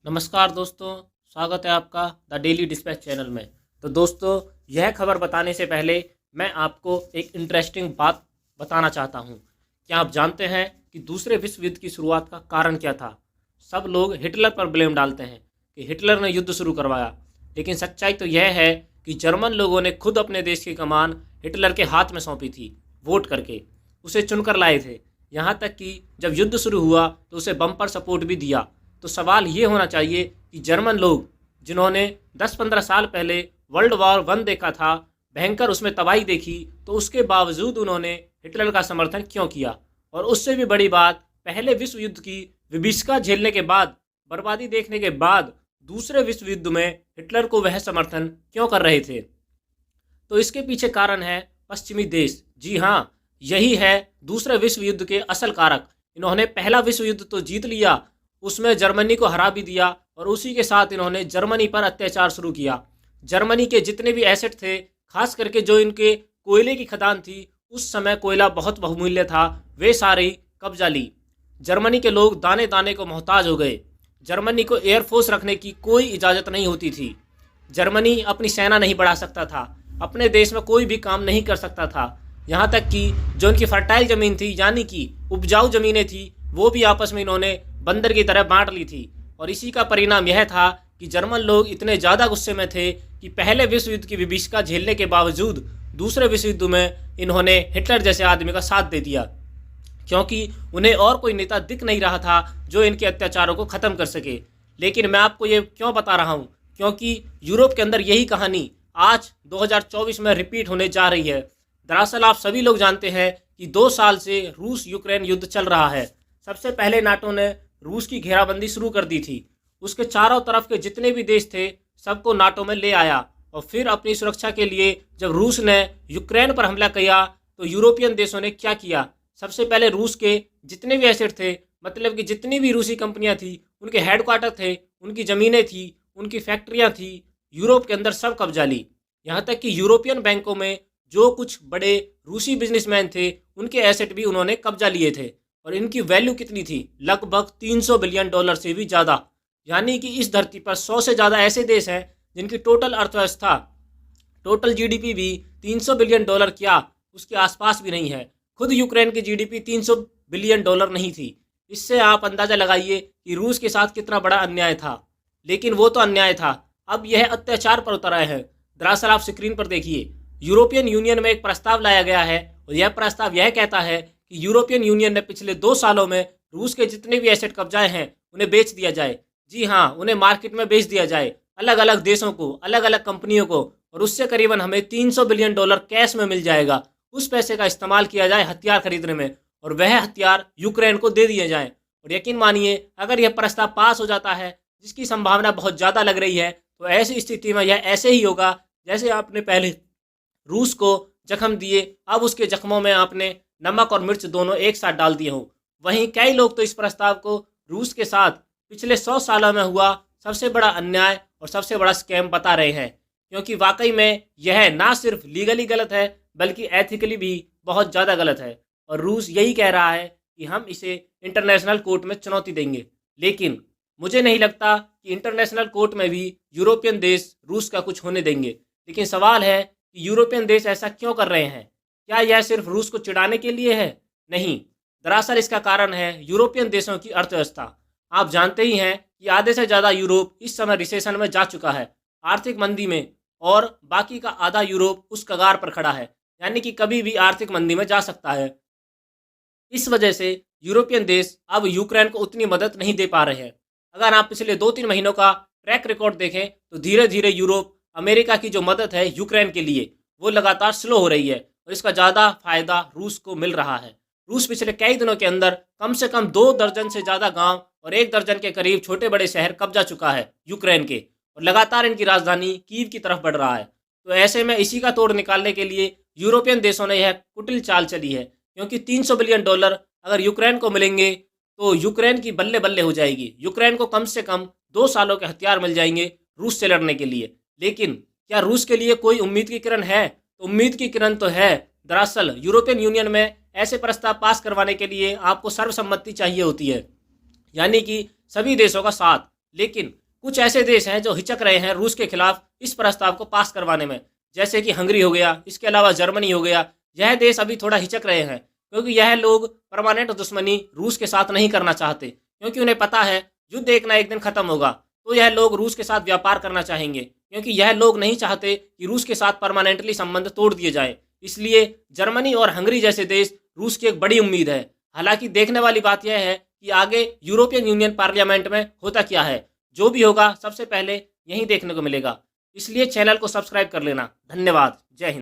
नमस्कार दोस्तों, स्वागत है आपका द डेली डिस्पैच चैनल में। तो दोस्तों, यह खबर बताने से पहले मैं आपको एक इंटरेस्टिंग बात बताना चाहता हूं। क्या आप जानते हैं कि दूसरे विश्व युद्ध की शुरुआत का कारण क्या था? सब लोग हिटलर पर ब्लेम डालते हैं कि हिटलर ने युद्ध शुरू करवाया, लेकिन सच्चाई तो यह है कि जर्मन लोगों ने खुद अपने देश की कमान हिटलर के हाथ में सौंपी थी। वोट करके उसे चुनकर लाए थे। यहाँ तक कि जब युद्ध शुरू हुआ तो उसे बम्पर सपोर्ट भी दिया। तो सवाल ये होना चाहिए कि जर्मन लोग, जिन्होंने 10-15 साल पहले वर्ल्ड वॉर 1 देखा था, भयंकर उसमें तबाही देखी, तो उसके बावजूद उन्होंने हिटलर का समर्थन क्यों किया? और उससे भी बड़ी बात, पहले विश्व युद्ध की विभीषिका झेलने के बाद, बर्बादी देखने के बाद, दूसरे विश्व युद्ध में हिटलर को वह समर्थन क्यों कर रहे थे? तो इसके पीछे कारण है पश्चिमी देश। जी हाँ, यही है दूसरे विश्व युद्ध के असल कारक। इन्होंने पहला विश्व युद्ध तो जीत लिया, उसमें जर्मनी को हरा भी दिया, और उसी के साथ इन्होंने जर्मनी पर अत्याचार शुरू किया। जर्मनी के जितने भी एसेट थे, खास करके जो इनके कोयले की खदान थी, उस समय कोयला बहुत बहुमूल्य था, वे सारी कब्जा ली। जर्मनी के लोग दाने दाने को मोहताज हो गए। जर्मनी को एयरफोर्स रखने की कोई इजाज़त नहीं होती थी। जर्मनी अपनी सेना नहीं बढ़ा सकता था, अपने देश में कोई भी काम नहीं कर सकता था। यहाँ तक कि जो इनकी फर्टाइल ज़मीन थी, यानी कि उपजाऊ ज़मीनें थी, वो भी आपस में इन्होंने बंदर की तरह बांट ली थी। और इसी का परिणाम यह था कि जर्मन लोग इतने ज़्यादा गुस्से में थे कि पहले विश्व युद्ध की विभीषिका झेलने के बावजूद दूसरे विश्व युद्ध में इन्होंने हिटलर जैसे आदमी का साथ दे दिया, क्योंकि उन्हें और कोई नेता दिख नहीं रहा था जो इनके अत्याचारों को ख़त्म कर सके। लेकिन मैं आपको ये क्यों बता रहा हूँ? क्योंकि यूरोप के अंदर यही कहानी आज 2024 में रिपीट होने जा रही है। दरअसल आप सभी लोग जानते हैं कि 2 साल से रूस यूक्रेन युद्ध चल रहा है। सबसे पहले नाटो ने रूस की घेराबंदी शुरू कर दी थी। उसके चारों तरफ के जितने भी देश थे, सबको नाटो में ले आया। और फिर अपनी सुरक्षा के लिए जब रूस ने यूक्रेन पर हमला किया, तो यूरोपियन देशों ने क्या किया? सबसे पहले रूस के जितने भी एसेट थे, मतलब कि जितनी भी रूसी कंपनियां थी, उनके हेडक्वार्टर थे, उनकी ज़मीनें थी, उनकी फैक्ट्रियां थी, यूरोप के अंदर सब कब्जा ली। यहाँ तक कि यूरोपियन बैंकों में जो कुछ बड़े रूसी बिजनेसमैन थे, उनके एसेट भी उन्होंने कब्जा लिए थे। और इनकी वैल्यू कितनी थी? लगभग $300 बिलियन से भी ज़्यादा। यानी कि इस धरती पर 100 से ज़्यादा ऐसे देश हैं जिनकी टोटल अर्थव्यवस्था, टोटल जीडीपी भी $300 बिलियन क्या, उसके आसपास भी नहीं है। खुद यूक्रेन की जीडीपी $300 बिलियन नहीं थी। इससे आप अंदाज़ा लगाइए कि रूस के साथ कितना बड़ा अन्याय था। लेकिन वो तो अन्याय था, अब यह अत्याचार पर उतर आए हैं। दरअसल आप स्क्रीन पर देखिए, यूरोपियन यूनियन में एक प्रस्ताव लाया गया है, और यह प्रस्ताव यह कहता है कि यूरोपियन यूनियन ने पिछले 2 सालों में रूस के जितने भी एसेट कब्जाए हैं, उन्हें बेच दिया जाए। जी हाँ, उन्हें मार्केट में बेच दिया जाए, अलग अलग देशों को, अलग अलग कंपनियों को, और उससे करीबन हमें $300 बिलियन कैश में मिल जाएगा। उस पैसे का इस्तेमाल किया जाए हथियार खरीदने में, और वह हथियार यूक्रेन को दे दिए जाएं। और यकीन मानिए, अगर यह प्रस्ताव पास हो जाता है, जिसकी संभावना बहुत ज़्यादा लग रही है, तो ऐसी स्थिति में यह ऐसे ही होगा जैसे आपने पहले रूस को जख्म दिए, अब उसके जख्मों में आपने नमक और मिर्च दोनों एक साथ डाल दिए हो। वहीं कई लोग तो इस प्रस्ताव को रूस के साथ पिछले 100 सालों में हुआ सबसे बड़ा अन्याय और सबसे बड़ा स्कैम बता रहे हैं, क्योंकि वाकई में यह ना सिर्फ लीगली गलत है, बल्कि एथिकली भी बहुत ज़्यादा गलत है। और रूस यही कह रहा है कि हम इसे इंटरनेशनल कोर्ट में चुनौती देंगे। लेकिन मुझे नहीं लगता कि इंटरनेशनल कोर्ट में भी यूरोपियन देश रूस का कुछ होने देंगे। लेकिन सवाल है कि यूरोपियन देश ऐसा क्यों कर रहे हैं? क्या यह सिर्फ रूस को चिढ़ाने के लिए है? नहीं, दरअसल इसका कारण है यूरोपियन देशों की अर्थव्यवस्था। आप जानते ही हैं कि आधे से ज़्यादा यूरोप इस समय रिसेशन में जा चुका है, आर्थिक मंदी में, और बाकी का आधा यूरोप उस कगार पर खड़ा है, यानी कि कभी भी आर्थिक मंदी में जा सकता है। इस वजह से यूरोपियन देश अब यूक्रेन को उतनी मदद नहीं दे पा रहे हैं। अगर आप पिछले 2-3 महीनों का ट्रैक रिकॉर्ड देखें, तो धीरे धीरे यूरोप अमेरिका की जो मदद है यूक्रेन के लिए, वो लगातार स्लो हो रही है, और इसका ज़्यादा फायदा रूस को मिल रहा है। रूस पिछले कई दिनों के अंदर कम से कम 2 दर्जन से ज़्यादा गांव और 1 दर्जन के करीब छोटे बड़े शहर कब्जा चुका है यूक्रेन के, और लगातार इनकी राजधानी कीव की तरफ बढ़ रहा है। तो ऐसे में इसी का तोड़ निकालने के लिए यूरोपियन देशों ने यह कुटिल चाल चली है, क्योंकि $300 बिलियन अगर यूक्रेन को मिलेंगे, तो यूक्रेन की बल्ले बल्ले हो जाएगी। यूक्रेन को कम से कम 2 सालों के हथियार मिल जाएंगे रूस से लड़ने के लिए। लेकिन क्या रूस के लिए कोई उम्मीद की किरण है? तो उम्मीद की किरण तो है। दरअसल यूरोपियन यूनियन में ऐसे प्रस्ताव पास करवाने के लिए आपको सर्वसम्मति चाहिए होती है, यानी कि सभी देशों का साथ। लेकिन कुछ ऐसे देश हैं जो हिचक रहे हैं रूस के खिलाफ इस प्रस्ताव को पास करवाने में, जैसे कि हंगरी हो गया, इसके अलावा जर्मनी हो गया। यह देश अभी थोड़ा हिचक रहे हैं क्योंकि यह लोग परमानेंट दुश्मनी रूस के साथ नहीं करना चाहते, क्योंकि उन्हें पता है युद्ध एक ना एक दिन खत्म होगा। तो यह लोग रूस के साथ व्यापार करना चाहेंगे, क्योंकि यह लोग नहीं चाहते कि रूस के साथ परमानेंटली संबंध तोड़ दिए जाएं। इसलिए जर्मनी और हंगरी जैसे देश रूस की एक बड़ी उम्मीद है। हालांकि देखने वाली बात यह है कि आगे यूरोपियन यूनियन पार्लियामेंट में होता क्या है। जो भी होगा सबसे पहले यही देखने को मिलेगा। इसलिए चैनल को सब्सक्राइब कर लेना। धन्यवाद। जय हिंद।